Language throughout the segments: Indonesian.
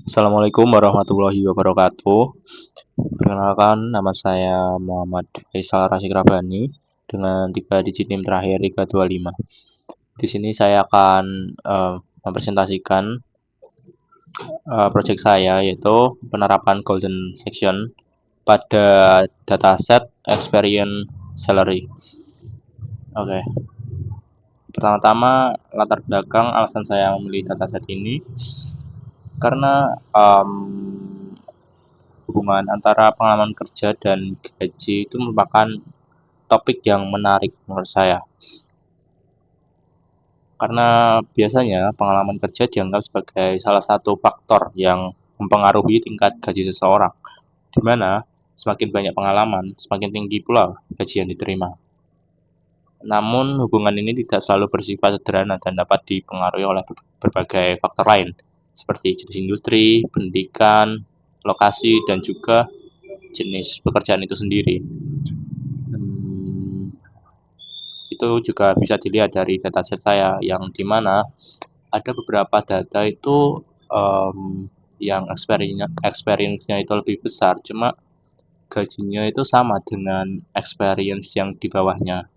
Assalamualaikum warahmatullahi wabarakatuh. Perkenalkan, nama saya Muhammad Faisal Rasyid Rabbani dengan 3 digit NIM terakhir 325. Di sini saya akan mempresentasikan proyek saya, yaitu penerapan Golden Section pada dataset Experience Salary. Oke. Pertama-tama, latar belakang alasan saya memilih dataset ini karena hubungan antara pengalaman kerja dan gaji itu merupakan topik yang menarik menurut saya. Karena biasanya pengalaman kerja dianggap sebagai salah satu faktor yang mempengaruhi tingkat gaji seseorang, di mana semakin banyak pengalaman, semakin tinggi pula gaji yang diterima. Namun, hubungan ini tidak selalu bersifat sederhana dan dapat dipengaruhi oleh berbagai faktor lain, seperti jenis industri, pendidikan, lokasi, dan juga jenis pekerjaan itu sendiri. Itu juga bisa dilihat dari dataset saya, yang dimana ada beberapa data itu yang experience-nya itu lebih besar, cuma gajinya itu sama dengan experience yang di bawahnya.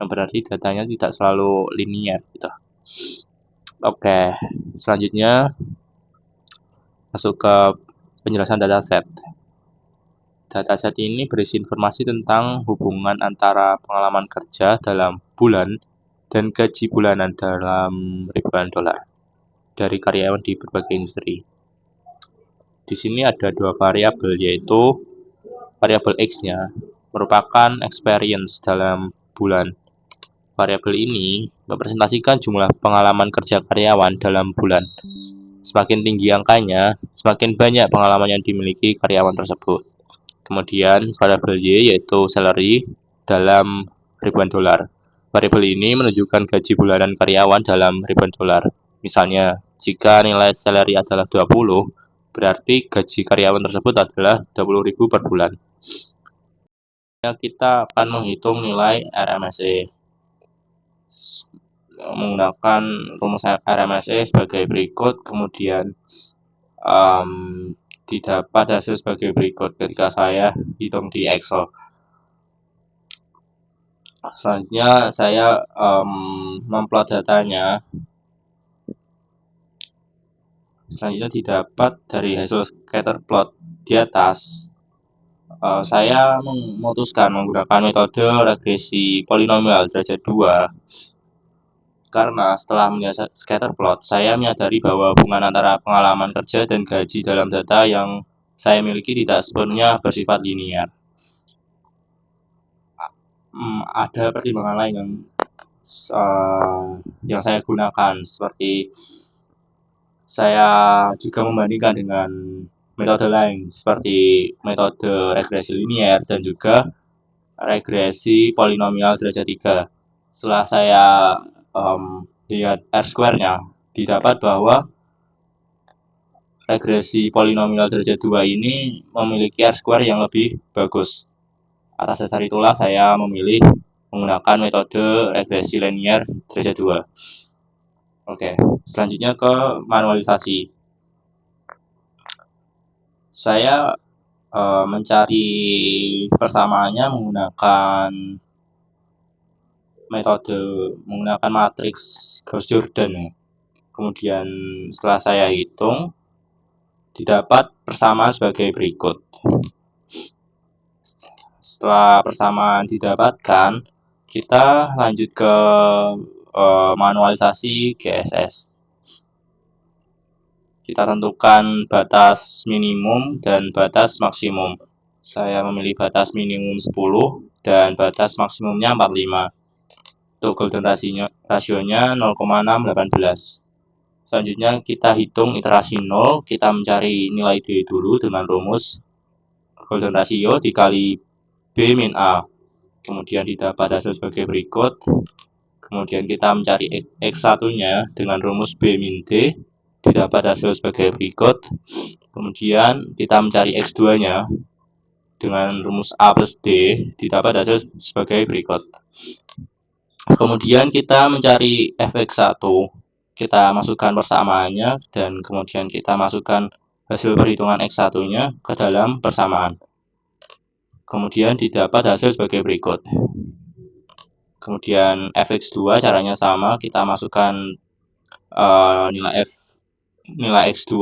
Yang berarti datanya tidak selalu linear gitu. Oke, selanjutnya masuk ke penjelasan dataset. Dataset ini berisi informasi tentang hubungan antara pengalaman kerja dalam bulan dan gaji bulanan dalam ribuan dolar dari karyawan di berbagai industri. Di sini ada 2 variabel, yaitu variabel X-nya merupakan experience dalam bulan. Variabel ini merepresentasikan jumlah pengalaman kerja karyawan dalam bulan. Semakin tinggi angkanya, semakin banyak pengalaman yang dimiliki karyawan tersebut. Kemudian variabel Y yaitu salary dalam ribuan dolar. Variabel ini menunjukkan gaji bulanan karyawan dalam ribuan dolar. Misalnya, jika nilai salary adalah 20, berarti gaji karyawan tersebut adalah 20.000 per bulan. Kita akan menghitung nilai RMSE menggunakan rumus RMSE sebagai berikut, kemudian didapat hasil sebagai berikut ketika saya hitung di Excel. Selanjutnya saya memplot datanya. Selanjutnya didapat dari hasil scatter plot di atas. Saya memutuskan menggunakan metode regresi polinomial derajat 2 karena setelah melihat scatter plot, saya menyadari bahwa hubungan antara pengalaman kerja dan gaji dalam data yang saya miliki tidak sepenuhnya bersifat linear. Ada pertimbangan lain yang saya gunakan, seperti saya juga membandingkan dengan metode lain seperti metode regresi linear dan juga regresi polinomial derajat 3. Setelah saya lihat R-square-nya, didapat bahwa regresi polinomial derajat 2 ini memiliki R-square yang lebih bagus. Atas dasar itulah saya memilih menggunakan metode regresi linear derajat 2. Oke, selanjutnya ke manualisasi. Saya mencari persamaannya menggunakan matriks Gauss-Jordan. Kemudian setelah saya hitung, didapat persamaan sebagai berikut. Setelah persamaan didapatkan, kita lanjut ke manualisasi GSS. Kita tentukan batas minimum dan batas maksimum. Saya memilih batas minimum 10 dan batas maksimumnya 45. Untuk golden rasionya 0,618. Selanjutnya kita hitung iterasi 0, kita mencari nilai D dulu dengan rumus golden ratio dikali B min A. Kemudian didapat hasil sebagai berikut. Kemudian kita mencari X1-nya dengan rumus B min D, didapat hasil sebagai berikut. Kemudian kita mencari X2-nya dengan rumus A plus D, didapat hasil sebagai berikut. Kemudian kita mencari Fx1, kita masukkan persamaannya, dan kemudian kita masukkan hasil perhitungan X1-nya ke dalam persamaan. Kemudian didapat hasil sebagai berikut. Kemudian fx2 caranya sama, kita masukkan nilai x2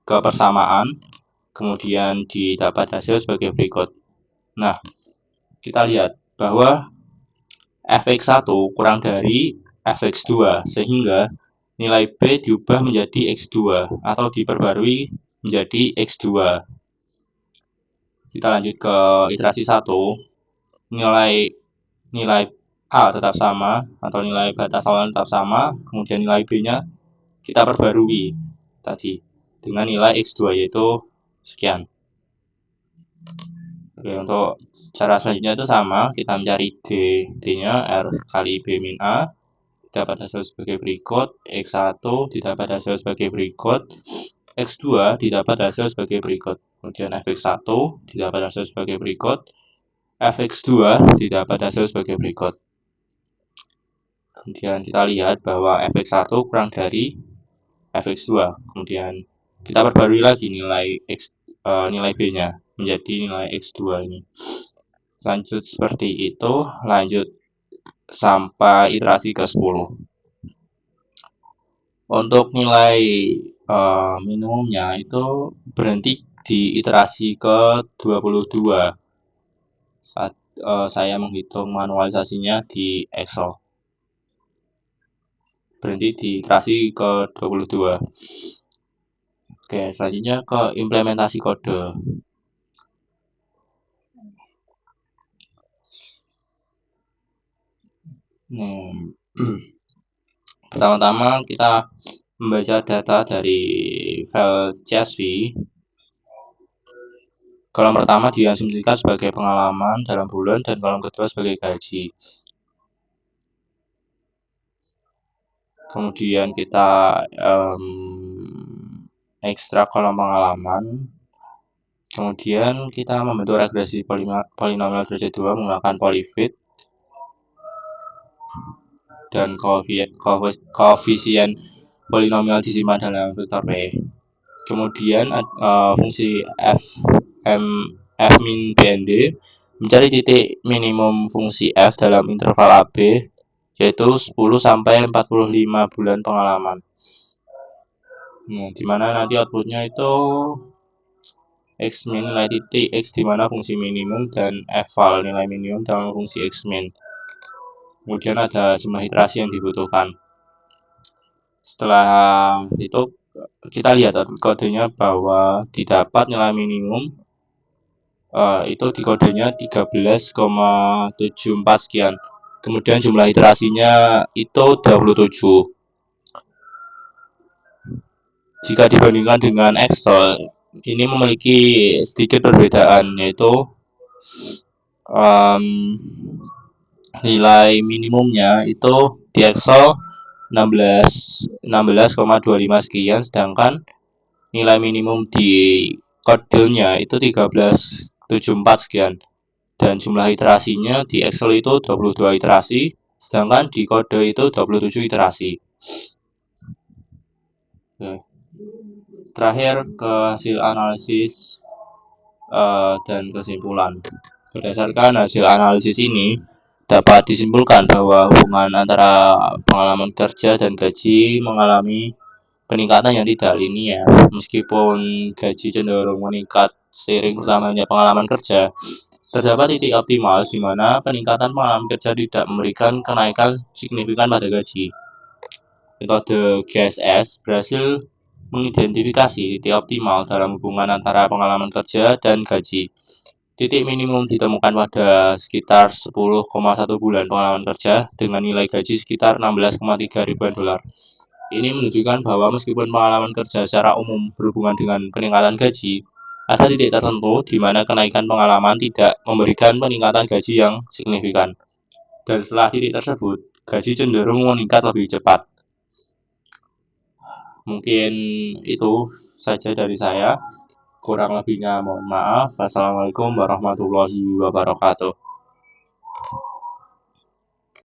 ke persamaan, kemudian didapat hasil sebagai berikut. Nah, kita lihat bahwa fx1 kurang dari fx2, sehingga nilai B diubah menjadi x2 atau diperbarui menjadi x2. Kita lanjut ke iterasi 1. Nilai A tetap sama atau nilai batas awal tetap sama, kemudian nilai B-nya kita perbarui tadi dengan nilai x2 yaitu sekian. Oke, untuk cara selanjutnya itu sama, kita mencari D-nya R kali B min A, dapat hasil sebagai berikut, X1 didapat hasil sebagai berikut, X2 didapat hasil sebagai berikut, kemudian Fx1 didapat hasil sebagai berikut, Fx2 didapat hasil sebagai berikut. Kemudian kita lihat bahwa Fx1 kurang dari Fx2, kemudian kita perbarui lagi nilai B-nya menjadi nilai X2 ini. Lanjut seperti itu, lanjut sampai iterasi ke-10. Untuk nilai minimumnya itu berhenti di iterasi ke-22 saat saya menghitung manualisasinya di Excel. Berhenti di iterasi ke-22. Oke, selanjutnya ke implementasi kode. Pertama-tama kita membaca data dari file CSV. Kolom pertama diasumsikan sebagai pengalaman dalam bulan dan kolom kedua sebagai gaji. Kemudian kita ekstrak kolom pengalaman. Kemudian kita membentuk regresi polinomial derajat 2 menggunakan polyfit dan koefisien polinomial disimpan dalam vektor P. Kemudian fungsi f min bnd mencari titik minimum fungsi f dalam interval AB, yaitu 10 sampai 45 bulan pengalaman. Dimana nanti outputnya itu x min nilai titik x dimana fungsi minimum dan f val nilai minimum dalam fungsi x min. Kemudian ada jumlah iterasi yang dibutuhkan. Setelah itu kita lihat kodenya bahwa didapat nilai minimum itu di kodenya 13,74 sekian. Kemudian jumlah iterasinya itu 27. Jika dibandingkan dengan Excel, ini memiliki sedikit perbedaan, yaitu nilai minimumnya itu di Excel 16,25 sekian, sedangkan nilai minimum di kodenya itu 13,74 sekian. Dan jumlah iterasinya di Excel itu 22 iterasi, sedangkan di kode itu 27 iterasi. Oke. Terakhir ke hasil analisis dan kesimpulan. Berdasarkan hasil analisis ini, dapat disimpulkan bahwa hubungan antara pengalaman kerja dan gaji mengalami peningkatan yang tidak linear. Meskipun gaji cenderung meningkat seiring bertambahnya pengalaman kerja, terdapat titik optimal di mana peningkatan pengalaman kerja tidak memberikan kenaikan signifikan pada gaji. Metode GSS berhasil mengidentifikasi titik optimal dalam hubungan antara pengalaman kerja dan gaji. Titik minimum ditemukan pada sekitar 10,1 bulan pengalaman kerja dengan nilai gaji sekitar 16,3 ribuan dolar. Ini menunjukkan bahwa meskipun pengalaman kerja secara umum berhubungan dengan peningkatan gaji, ada titik tertentu di mana kenaikan pengalaman tidak memberikan peningkatan gaji yang signifikan. Dan setelah titik tersebut, gaji cenderung meningkat lebih cepat. Mungkin itu saja dari saya. Kurang lebihnya mohon maaf. Wassalamualaikum warahmatullahi wabarakatuh.